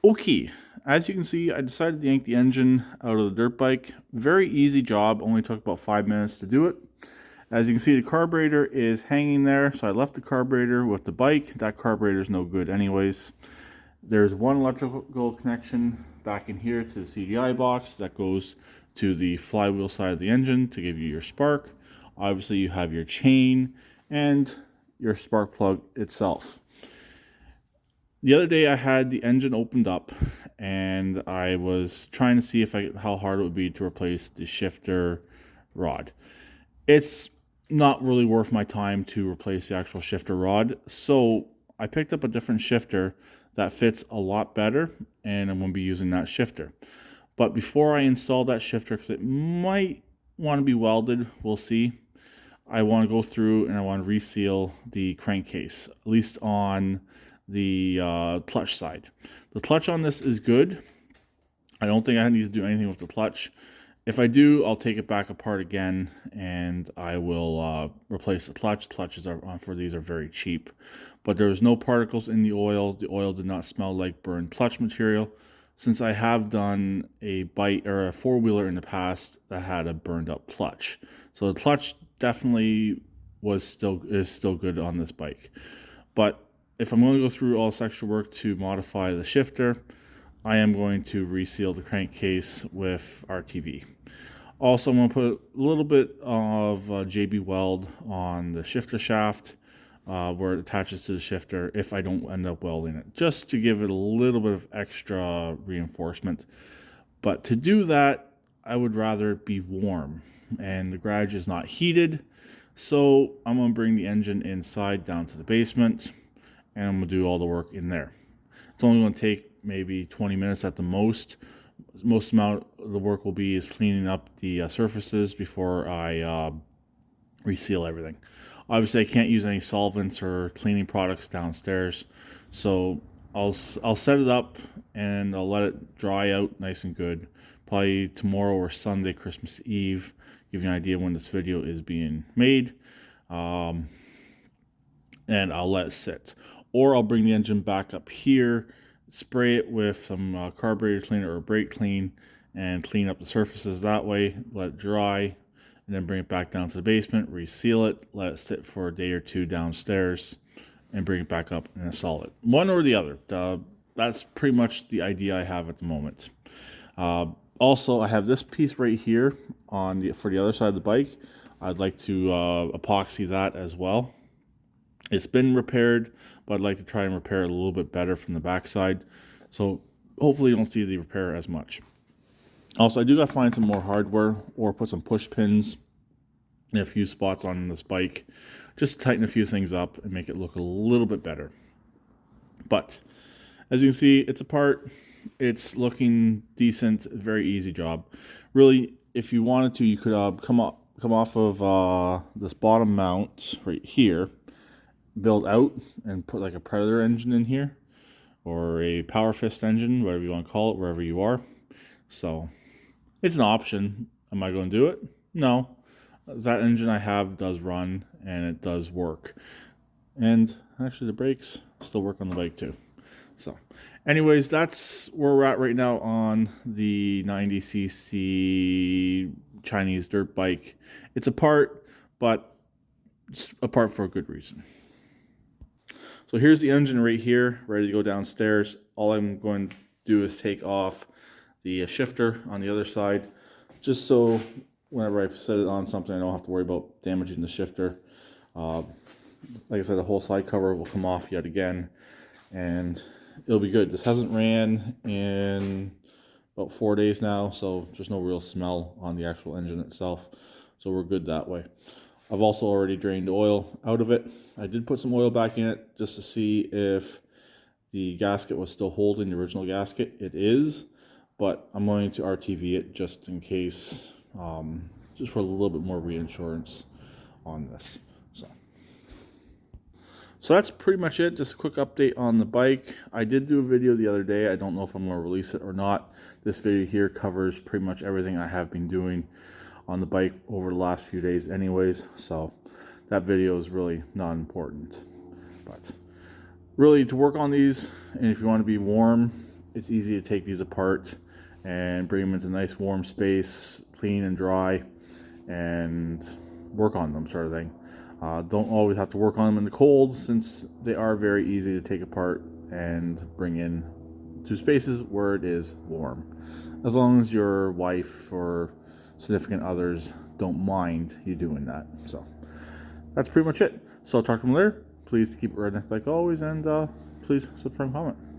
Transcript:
Okay, as you can see, I decided to yank the engine out of the dirt bike. Very easy job, only took about 5 minutes to do it. As you can see, the carburetor is hanging there, so I left the carburetor with the bike. That carburetor is no good anyways. There's one electrical connection back in here to the CDI box that goes to the flywheel side of the engine to give you your spark. Obviously, you have your chain and your spark plug itself. The other day I had the engine opened up and I was trying to see how hard it would be to replace the shifter rod. It's not really worth my time to replace the actual shifter rod, so I picked up a different shifter that fits a lot better, and I'm going to be using that shifter. But before I install that shifter, because it might want to be welded, we'll see, I want to go through and I want to reseal the crankcase, at least on the clutch side. The clutch on this is good. I don't think I need to do anything with the clutch. If I do, I'll take it back apart again and I will replace the clutch. Clutches for these are very cheap, but there was no particles in the oil. The oil did not smell like burned clutch material, since I have done a bike or a four-wheeler in the past that had a burned up clutch. So the clutch definitely is still good on this bike. But if I'm going to go through all this extra work to modify the shifter, I am going to reseal the crankcase with RTV. Also, I'm going to put a little bit of JB weld on the shifter shaft where it attaches to the shifter if I don't end up welding it, just to give it a little bit of extra reinforcement. But to do that, I would rather it be warm, and the garage is not heated, so I'm going to bring the engine inside down to the basement, and I'm going to do all the work in there. It's only going to take maybe 20 minutes at the most. Most amount of the work will be is cleaning up the surfaces before I reseal everything. Obviously, I can't use any solvents or cleaning products downstairs, so I'll set it up and I'll let it dry out nice and good. Probably tomorrow or Sunday, Christmas Eve. Give you an idea when this video is being made. And I'll let it sit. Or I'll bring the engine back up here, spray it with some carburetor cleaner or brake clean, and clean up the surfaces that way, let it dry, and then bring it back down to the basement, reseal it, let it sit for a day or two downstairs, and bring it back up and install it. One or the other. That's pretty much the idea I have at the moment. Also, I have this piece right here for the other side of the bike. I'd like to epoxy that as well. It's been repaired, but I'd like to try and repair it a little bit better from the backside. So hopefully you don't see the repair as much. Also, I do got to find some more hardware or put some push pins in a few spots on this bike. Just to tighten a few things up and make it look a little bit better. But as you can see, it's apart. It's looking decent. Very easy job. Really, if you wanted to, you could come off of this bottom mount right here, build out and put like a Predator engine in here or a Power Fist engine, whatever you want to call it, wherever you are. So it's an option. Am I going to do it? No. That engine I have does run and it does work. And actually the brakes still work on the bike too. So anyways, that's where we're at right now on the 90cc Chinese dirt bike. It's apart, but it's apart for a good reason. So here's the engine right here, ready to go downstairs. All I'm going to do is take off the shifter on the other side, just so whenever I set it on something, I don't have to worry about damaging the shifter. Like I said, the whole side cover will come off yet again, and it'll be good. This hasn't ran in about 4 days now, so there's no real smell on the actual engine itself. So we're good that way. I've also already drained oil out of it. I did put some oil back in it just to see if the gasket was still holding the original gasket. It is, but I'm going to RTV it just in case, just for a little bit more reinsurance on this. So that's pretty much it. Just a quick update on the bike. I did do a video the other day. I don't know if I'm going to release it or not. This video here covers pretty much everything I have been doing on the bike over the last few days anyways. So that video is really not important. But really, to work on these, and if you want to be warm it's easy to take these apart and bring them into a nice warm space, clean and dry, and work on them, sort of thing. Don't always have to work on them in the cold, since they are very easy to take apart and bring in to spaces where it is warm, as long as your wife or significant others don't mind you doing that. So that's pretty much it. So I'll talk to them later. Please keep it redneck like always, and please subscribe and comment.